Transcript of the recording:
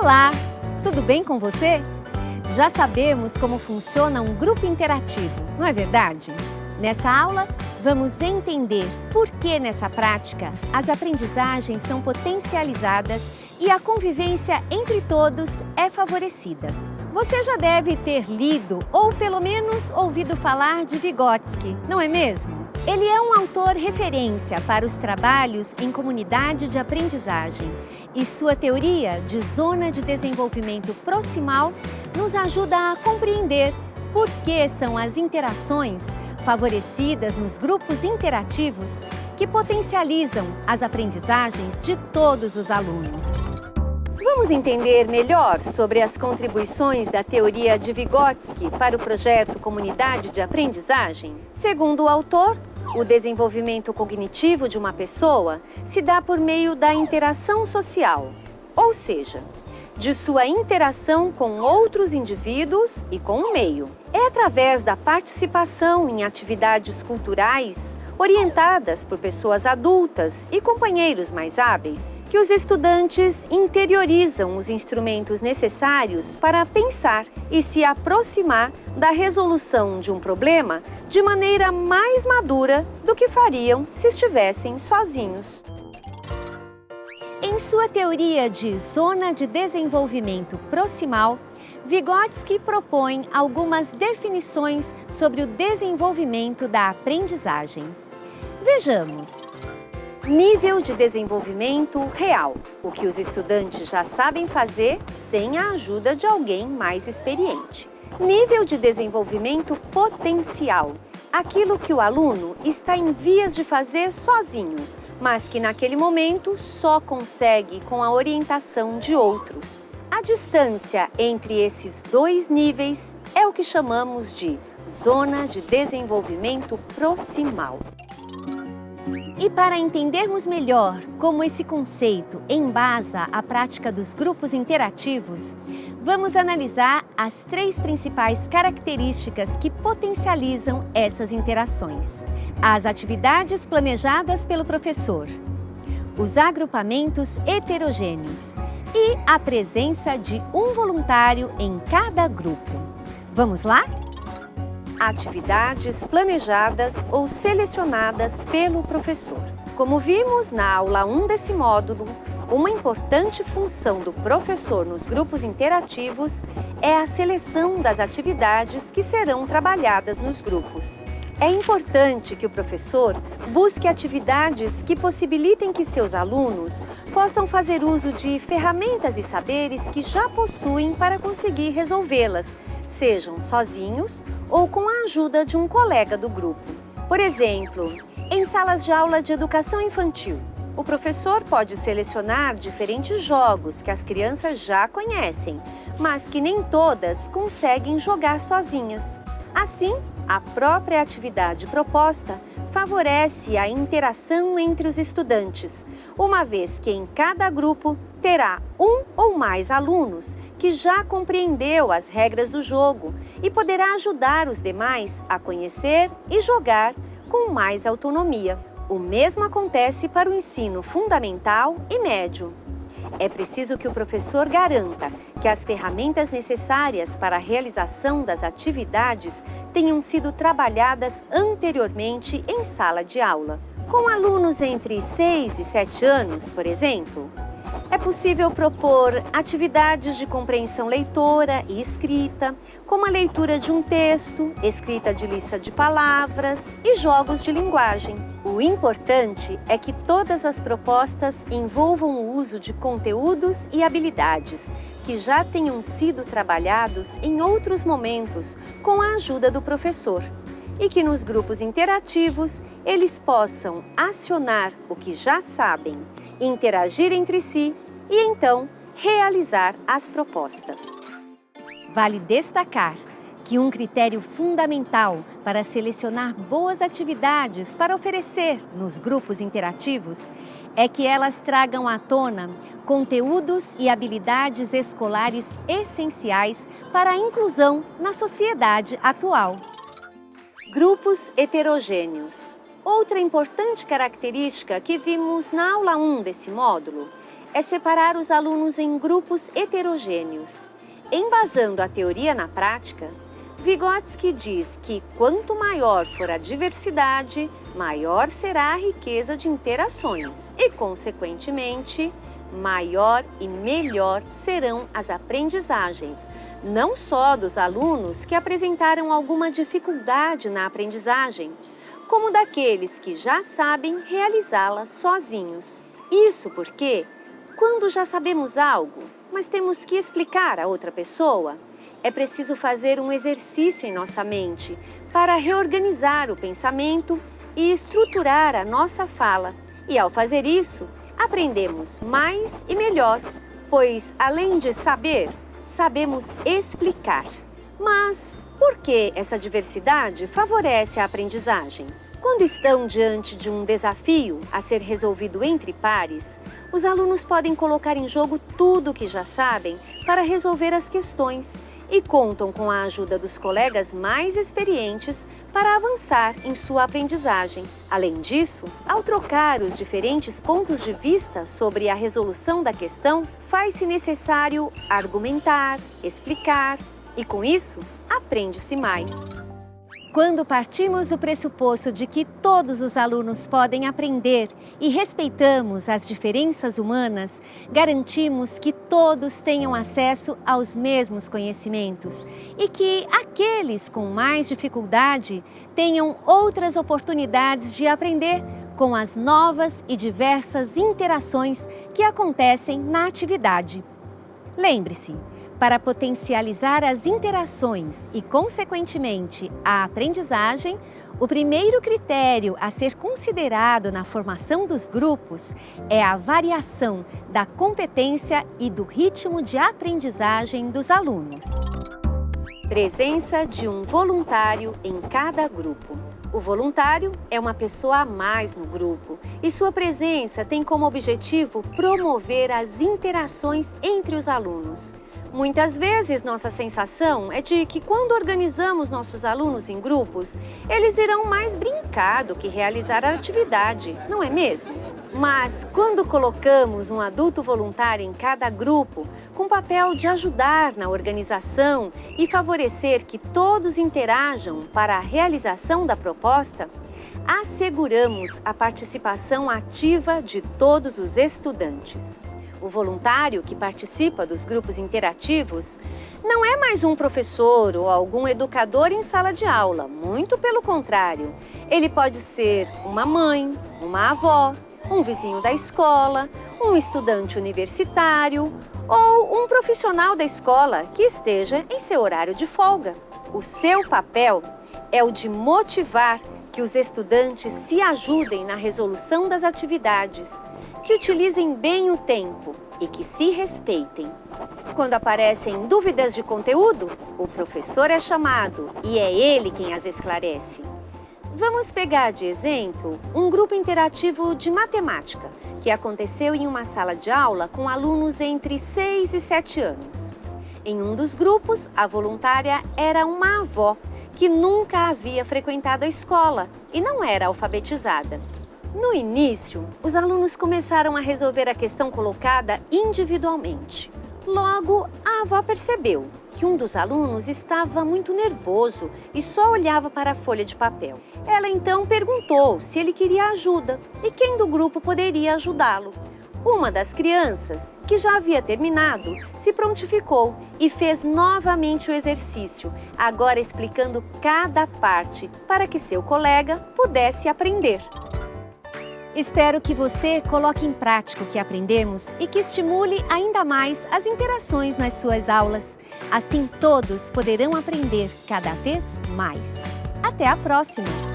Olá, tudo bem com você? Já sabemos como funciona um grupo interativo, não é verdade? Nessa aula, vamos entender por que nessa prática as aprendizagens são potencializadas e a convivência entre todos é favorecida. Você já deve ter lido ou pelo menos ouvido falar de Vygotsky, não é mesmo? Ele é um autor referência para os trabalhos em comunidade de aprendizagem e sua teoria de zona de desenvolvimento proximal nos ajuda a compreender por que são as interações favorecidas nos grupos interativos que potencializam as aprendizagens de todos os alunos. Vamos entender melhor sobre as contribuições da teoria de Vygotsky para o projeto Comunidade de Aprendizagem? Segundo o autor, o desenvolvimento cognitivo de uma pessoa se dá por meio da interação social, ou seja, de sua interação com outros indivíduos e com o meio. É através da participação em atividades culturais orientadas por pessoas adultas e companheiros mais hábeis que os estudantes interiorizam os instrumentos necessários para pensar e se aproximar da resolução de um problema de maneira mais madura do que fariam se estivessem sozinhos. Em sua teoria de zona de desenvolvimento proximal, Vygotsky propõe algumas definições sobre o desenvolvimento da aprendizagem. Vejamos. Nível de desenvolvimento real, o que os estudantes já sabem fazer sem a ajuda de alguém mais experiente. Nível de desenvolvimento potencial, aquilo que o aluno está em vias de fazer sozinho, mas que naquele momento só consegue com a orientação de outros. A distância entre esses dois níveis é o que chamamos de zona de desenvolvimento proximal. E para entendermos melhor como esse conceito embasa a prática dos grupos interativos, vamos analisar as três principais características que potencializam essas interações: as atividades planejadas pelo professor, os agrupamentos heterogêneos e a presença de um voluntário em cada grupo. Vamos lá? Atividades planejadas ou selecionadas pelo professor. Como vimos na aula 1 desse módulo, uma importante função do professor nos grupos interativos é a seleção das atividades que serão trabalhadas nos grupos. É importante que o professor busque atividades que possibilitem que seus alunos possam fazer uso de ferramentas e saberes que já possuem para conseguir resolvê-las, sejam sozinhos ou com a ajuda de um colega do grupo. Por exemplo, em salas de aula de educação infantil, o professor pode selecionar diferentes jogos que as crianças já conhecem, mas que nem todas conseguem jogar sozinhas. Assim, a própria atividade proposta favorece a interação entre os estudantes, uma vez que em cada grupo terá um ou mais alunos que já compreendeu as regras do jogo e poderá ajudar os demais a conhecer e jogar com mais autonomia. O mesmo acontece para o ensino fundamental e médio. É preciso que o professor garanta que as ferramentas necessárias para a realização das atividades tenham sido trabalhadas anteriormente em sala de aula. Com alunos entre 6 e 7 anos, por exemplo, é possível propor atividades de compreensão leitora e escrita, como a leitura de um texto, escrita de lista de palavras e jogos de linguagem. O importante é que todas as propostas envolvam o uso de conteúdos e habilidades que já tenham sido trabalhados em outros momentos com a ajuda do professor e que nos grupos interativos eles possam acionar o que já sabem, interagir entre si e então realizar as propostas. Vale destacar que um critério fundamental para selecionar boas atividades para oferecer nos grupos interativos é que elas tragam à tona conteúdos e habilidades escolares essenciais para a inclusão na sociedade atual. Grupos heterogêneos. Outra importante característica que vimos na aula 1 desse módulo é separar os alunos em grupos heterogêneos. Embasando a teoria na prática, Vygotsky diz que quanto maior for a diversidade, maior será a riqueza de interações e, consequentemente, maior e melhor serão as aprendizagens, não só dos alunos que apresentaram alguma dificuldade na aprendizagem, como daqueles que já sabem realizá-la sozinhos. Isso porque, quando já sabemos algo, mas temos que explicar a outra pessoa, é preciso fazer um exercício em nossa mente para reorganizar o pensamento e estruturar a nossa fala. E ao fazer isso, aprendemos mais e melhor, pois além de saber, sabemos explicar. Mas por que essa diversidade favorece a aprendizagem? Quando estão diante de um desafio a ser resolvido entre pares, os alunos podem colocar em jogo tudo o que já sabem para resolver as questões e contam com a ajuda dos colegas mais experientes para avançar em sua aprendizagem. Além disso, ao trocar os diferentes pontos de vista sobre a resolução da questão, faz-se necessário argumentar, explicar e, com isso, aprende-se mais. Quando partimos do pressuposto de que todos os alunos podem aprender e respeitamos as diferenças humanas, garantimos que todos tenham acesso aos mesmos conhecimentos e que aqueles com mais dificuldade tenham outras oportunidades de aprender com as novas e diversas interações que acontecem na atividade. Lembre-se, para potencializar as interações e, consequentemente, a aprendizagem, o primeiro critério a ser considerado na formação dos grupos é a variação da competência e do ritmo de aprendizagem dos alunos. Presença de um voluntário em cada grupo. O voluntário é uma pessoa a mais no grupo e sua presença tem como objetivo promover as interações entre os alunos. Muitas vezes, nossa sensação é de que quando organizamos nossos alunos em grupos, eles irão mais brincar do que realizar a atividade, não é mesmo? Mas quando colocamos um adulto voluntário em cada grupo, com o papel de ajudar na organização e favorecer que todos interajam para a realização da proposta, asseguramos a participação ativa de todos os estudantes. O voluntário que participa dos grupos interativos não é mais um professor ou algum educador em sala de aula, muito pelo contrário. Ele pode ser uma mãe, uma avó, um vizinho da escola, um estudante universitário ou um profissional da escola que esteja em seu horário de folga. O seu papel é o de motivar que os estudantes se ajudem na resolução das atividades, que utilizem bem o tempo e que se respeitem. Quando aparecem dúvidas de conteúdo, o professor é chamado e é ele quem as esclarece. Vamos pegar de exemplo um grupo interativo de matemática que aconteceu em uma sala de aula com alunos entre 6 e 7 anos. Em um dos grupos, a voluntária era uma avó que nunca havia frequentado a escola e não era alfabetizada. No início, os alunos começaram a resolver a questão colocada individualmente. Logo, a avó percebeu que um dos alunos estava muito nervoso e só olhava para a folha de papel. Ela então perguntou se ele queria ajuda e quem do grupo poderia ajudá-lo. Uma das crianças, que já havia terminado, se prontificou e fez novamente o exercício, agora explicando cada parte para que seu colega pudesse aprender. Espero que você coloque em prática o que aprendemos e que estimule ainda mais as interações nas suas aulas. Assim todos poderão aprender cada vez mais. Até a próxima!